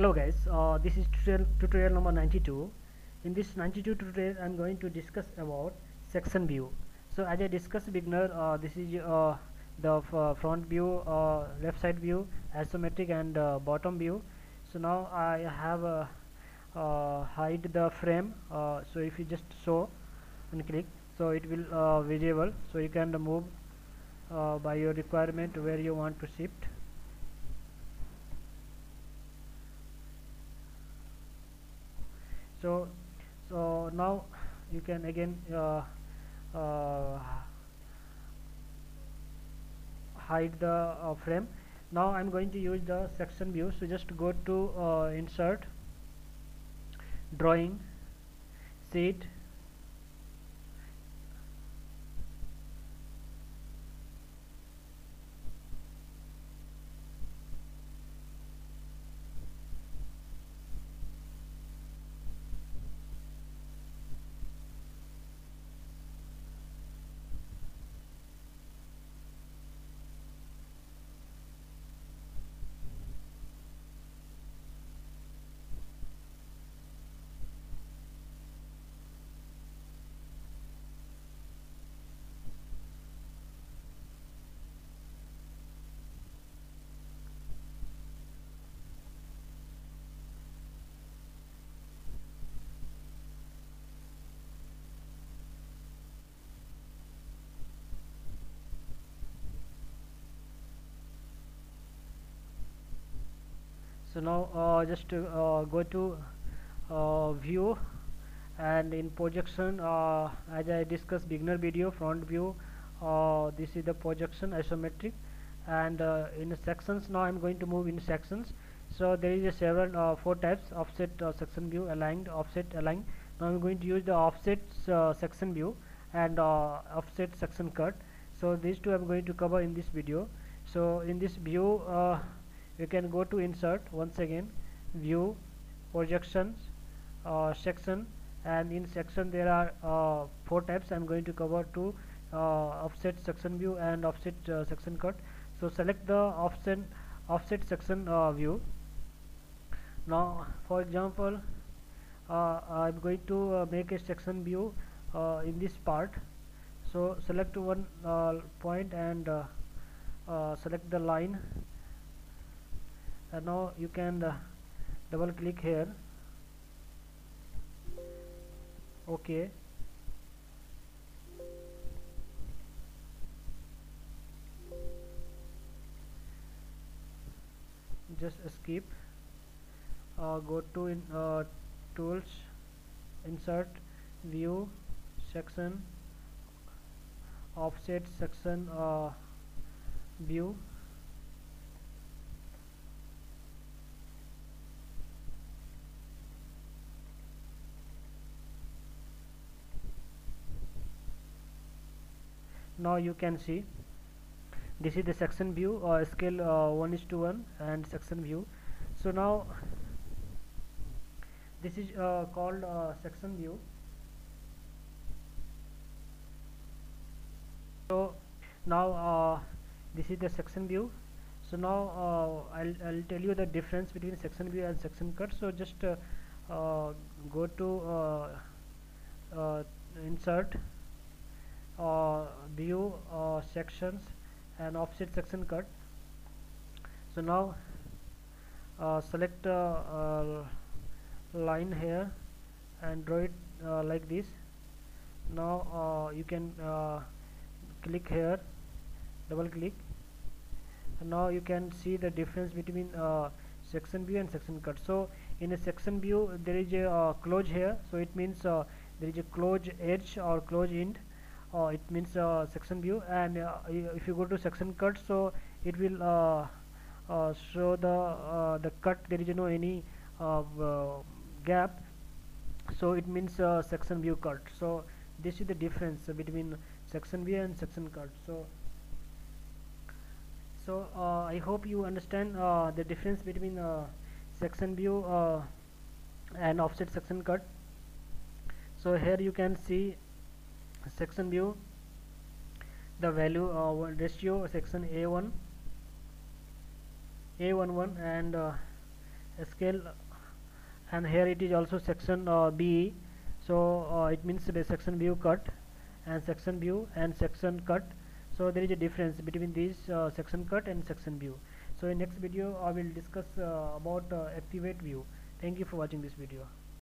Hello guys, this is tutorial number 92. In this 92 tutorial I'm going to discuss about section view. So as I discussed beginner, this is the front view, left side view, isometric and bottom view. So now I have hide the frame, so if you just show and click, so it will visible, so you can move by your requirement where you want to shift. So now you can again uh, hide the frame. Now I'm going to use the section view, so just go to insert, drawing, sheet, so now just go to view, and in projection, as I discussed beginner video, front view, this is the projection isometric, and in sections now I'm going to move in sections. So there is a several four types: offset section view, aligned, offset, align. Now I'm going to use the offset section view and offset section cut. So these two I'm going to cover in this video. So in this view, you can go to insert, once again view, projections, section, and in section there are four types. I'm going to cover two: offset section view and offset section cut. So select the offset section view. Now for example, I'm going to make a section view in this part. So select one point and select the line, and now you can double click here. OK, just skip, go to tools, insert, view, section, offset section view. Now you can see this is the section view, scale 1:1 and section view. So now this is called section view. So now this is the section view. So now I'll tell you the difference between section view and section cut. So just go to insert, view, sections, and offset section cut. So now select line here and draw it like this. Now you can click here, double click, and now you can see the difference between section view and section cut. So in a section view there is a close here, so it means there is a close edge or close end. It means section view. And if you go to section cut, so it will show the cut, there is no any gap, so it means section view cut. So this is the difference between section view and section cut. So I hope you understand the difference between section view and offset section cut. So here you can see section view, the value ratio section A11 and scale, and here it is also section B. So it means the section view cut and section view and section cut. So there is a difference between these section cut and section view. So in next video I will discuss about activate view. Thank you for watching this video.